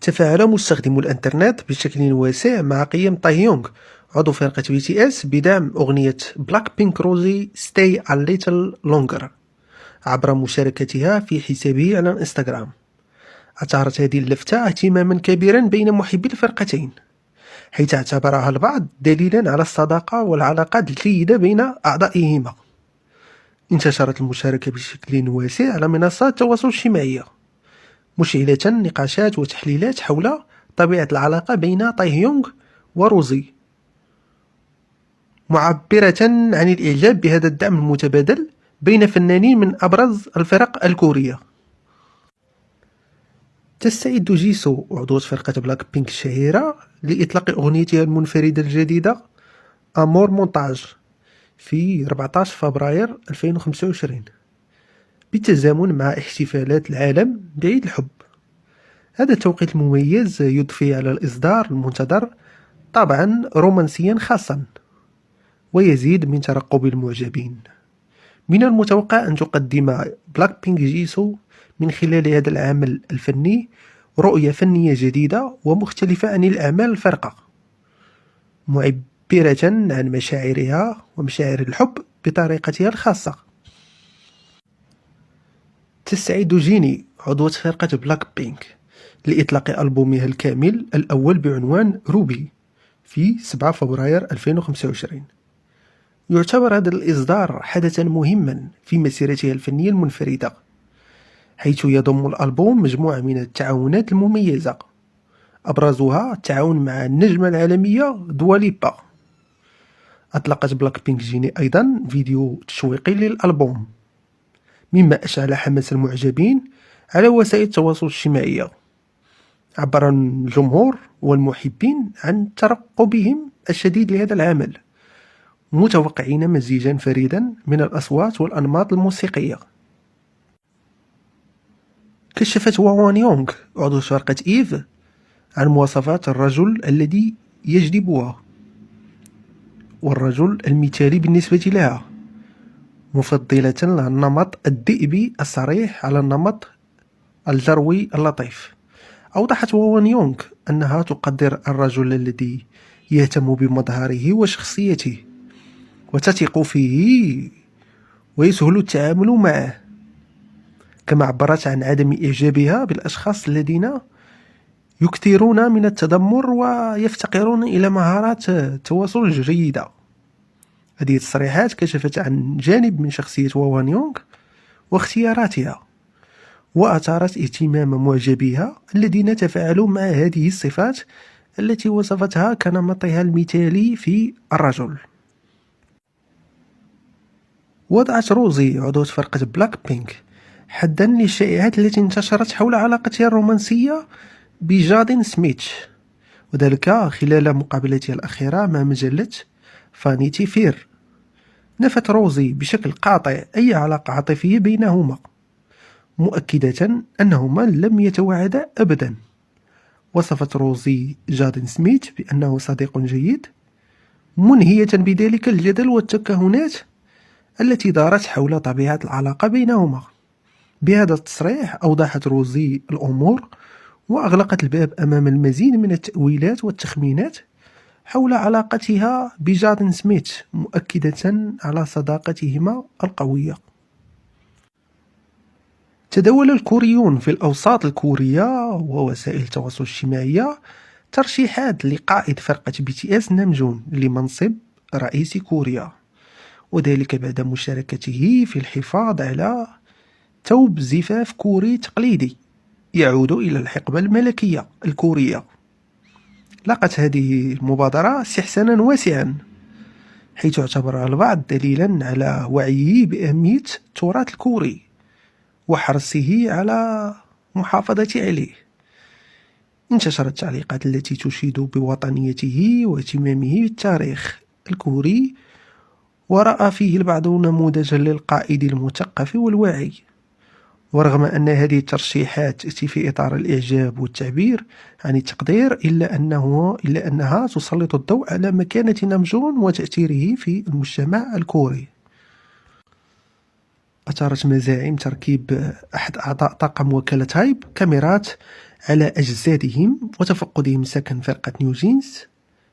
تفاعل مستخدمو الإنترنت بشكل واسع مع قيم تايهيونغ عضو فرقة BTS بدعم أغنية بلاك بينك روزي Stay a Little Longer عبر مشاركتها في حسابه على الانستغرام. أثارت هذه اللفتة اهتماما كبيرا بين محبي الفرقتين، حيث اعتبرها البعض دليلا على الصداقة والعلاقات الجيدة بين أعضائهما. انتشرت المشاركة بشكل واسع على منصات التواصل الاجتماعي، مشعلة نقاشات وتحليلات حول طبيعة العلاقة بين تايهيونغ وروزي، معبرة عن الإعجاب بهذا الدعم المتبادل بين فنانين من أبرز الفرق الكورية. تستعد جيسو عضوة فرقة بلاك بينك الشهيرة لإطلاق أغنيتها المنفردة الجديدة أمور مونتاج في 14 فبراير 2025 بالتزامن مع احتفالات العالم بعيد الحب. هذا التوقيت المميز يضفي على الإصدار المنتظر طابعا رومانسيا خاصا ويزيد من ترقب المعجبين. من المتوقع أن تقدم بلاك بينك جيسو من خلال هذا العمل الفني رؤية فنية جديدة ومختلفة عن الأعمال الفرقة، معبرة عن مشاعرها ومشاعر الحب بطريقتها الخاصة. تستعد جيني عضوة فرقة بلاك بينك لإطلاق ألبومها الكامل الأول بعنوان روبي في 7 فبراير 2025. يعتبر هذا الإصدار حدثا مهما في مسيرتها الفنية المنفردة، حيث يضم الألبوم مجموعة من التعاونات المميزة، أبرزها التعاون مع النجمة العالمية دوا ليبا. أطلقت بلاك بينك جيني أيضا فيديو تشويقي للألبوم، مما أشعل حماس المعجبين على وسائل التواصل الاجتماعي. عبر الجمهور والمحبين عن ترقبهم الشديد لهذا العمل، متوقعين مزيجا فريدا من الأصوات والأنماط الموسيقية. كشفت وان يونغ عضو فرقة إيف عن مواصفات الرجل الذي يجذبها والرجل المثالي بالنسبة لها، مفضلة له النمط الذئبي الصريح على النمط الجروي اللطيف. أوضحت وان يونغ أنها تقدر الرجل الذي يهتم بمظهره وشخصيته وتثق فيه ويسهل التعامل معه، كما عبرت عن عدم إعجابها بالأشخاص الذين يكثرون من التذمر ويفتقرون إلى مهارات التواصل الجيدة. هذه التصريحات كشفت عن جانب من شخصية وان يونغ واختياراتها، وأثارت اهتمام معجبيها الذين تفاعلوا مع هذه الصفات التي وصفتها كنمطها المثالي في الرجل. وضعت روزي عضوة فرقة بلاك بينك حدا للشائعات التي انتشرت حول علاقتها الرومانسية بجادين سميث، وذلك خلال مقابلتها الأخيرة مع مجلة فانيتي فير. نفت روزي بشكل قاطع أي علاقة عاطفية بينهما، مؤكدة أنهما لم يتواعدا أبدا. وصفت روزي جادين سميث بأنه صديق جيد، منهية بذلك الجدل والتكهنات التي دارت حول طبيعة العلاقة بينهما. بهذا التصريح أوضحت روزي الأمور وأغلقت الباب أمام المزيد من التأويلات والتخمينات حول علاقتها بجادين سميث، مؤكدة على صداقتهما القوية. تداول الكوريون في الأوساط الكورية ووسائل التواصل الاجتماعي ترشيحات لقائد فرقة BTS نامجون لمنصب رئيس كوريا، وذلك بعد مشاركته في الحفاظ على ثوب زفاف كوري تقليدي يعود إلى الحقبة الملكية الكورية. لقت هذه المبادرة استحسانا واسعا، حيث اعتبرها البعض دليلا على وعيه بأهمية التراث الكوري وحرصه على محافظة عليه. انتشرت التعليقات التي تشيد بوطنيته واهتمامه بالتاريخ الكوري، ورأى فيه البعض نموذجا للقائد المثقف والواعي. ورغم أن هذه الترشيحات تأتي في إطار الإعجاب والتعبير عن التقدير، إلا أنها تسلط الضوء على مكانة نامجون وتأثيره في المجتمع الكوري. أثارت مزاعم تركيب أحد أعضاء طاقم وكالة هايب كاميرات على أجسادهم وتفقدهم سكن فرقة نيوجينز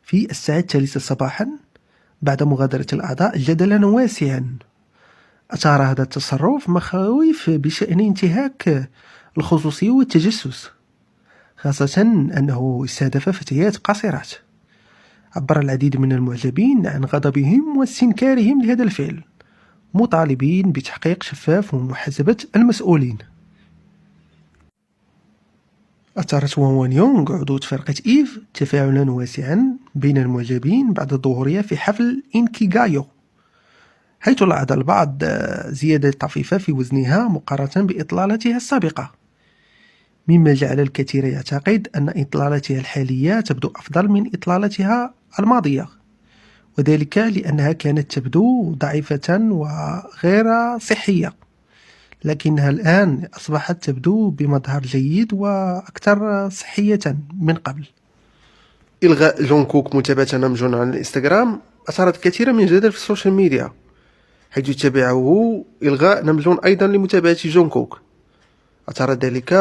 في الساعة 3 صباحا بعد مغادرة الأعضاء جدلا واسعا. أثار هذا التصرف مخاوف بشأن انتهاك الخصوصية والتجسس، خاصة أنه استهدف فتيات قاصرات. عبر العديد من المعجبين عن غضبهم واستنكارهم لهذا الفعل، مطالبين بتحقيق شفاف ومحاسبة المسؤولين. أثارت وان يونغ عضوة فرقة إيف تفاعلا واسعا بين المعجبين بعد ظهورها في حفل إنكيغايو، حيث لاحظ البعض زيادة طفيفة في وزنها مقارنة بإطلالتها السابقة، مما جعل الكثير يعتقد أن إطلالتها الحالية تبدو أفضل من إطلالتها الماضية، وذلك لأنها كانت تبدو ضعيفة وغير صحية، لكنها الآن أصبحت تبدو بمظهر جيد وأكثر صحية من قبل. إلغاء جونكوك متابعة نامجون على الإنستغرام أثارت كثيرا من الجدل في السوشيال ميديا، حيث تبعه إلغاء نامجون أيضا لمتابعة جونكوك. أثار ذلك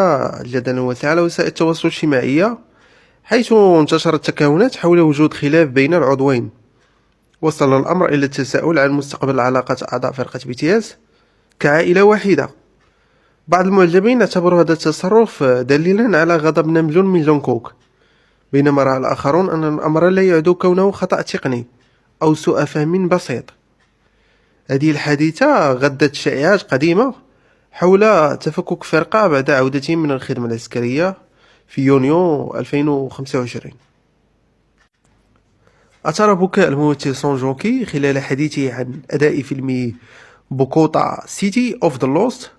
جدلا واسعا على وسائل التواصل الاجتماعي، حيث انتشرت تكهنات حول وجود خلاف بين العضوين. وصل الأمر إلى التساؤل عن مستقبل علاقة أعضاء فرقة BTS كعائلة واحدة. بعض المعجبين اعتبروا هذا التصرف دليلا على غضب نامجون من جونكوك، بينما رأى الآخرون أن الأمر لا يعد كونه خطأ تقني أو سوء فهم بسيط. هذه الحادثة غدت شائعات قديمة حول تفكك فرقة بعد عودتهم من الخدمة العسكرية في يونيو 2025. أثار بكاء الممثل سون جون كي خلال حديثه عن أداء فيلم بوكوتا سيتي أوف ذا لوست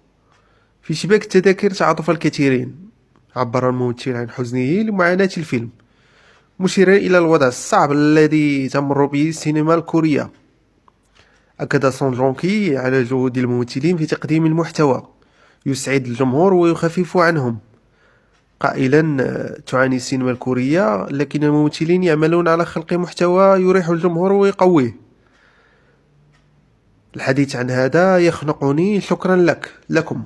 في شباك التذاكر تعاطف الكثيرين. عبر الممثل عن حزنه لمعاناة الفيلم، مشيرا إلى الوضع الصعب الذي تمر به السينما الكورية. أكد سون جون كي على جهود الممثلين في تقديم المحتوى يسعد الجمهور ويخفف عنهم، قائلا: تعاني السينما الكورية، لكن الممثلين يعملون على خلق محتوى يريح الجمهور ويقويه. الحديث عن هذا يخنقني، شكرا لكم.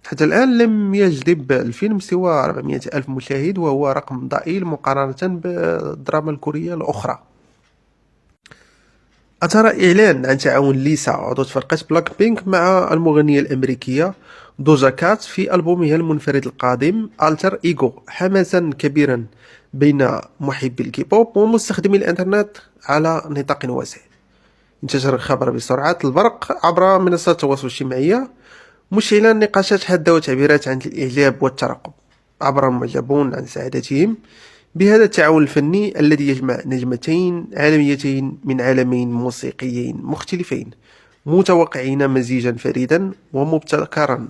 حتى الآن لم يجذب الفيلم سوى 400 ألف مشاهد، وهو رقم ضئيل مقارنة بالدراما الكورية الأخرى. أثار إعلان عن تعاون ليسا عضوة فرقة بلاك بينك مع المغنية الأمريكية دوجا كات في ألبومها المنفرد القادم ألتر إيغو، حماسا كبيرا بين محبي الكيبوب ومستخدمي الإنترنت على نطاق واسع. انتشر الخبر بسرعة البرق عبر منصات التواصل الاجتماعي، مشعلا نقاشات حادة وتعبيرات عن الإعجاب والترقب. عبر المعجبون عن سعادتهم بهذا التعاون الفني الذي يجمع نجمتين عالميتين من عالمين موسيقيين مختلفين، متوقعين مزيجا فريدا ومبتكرا.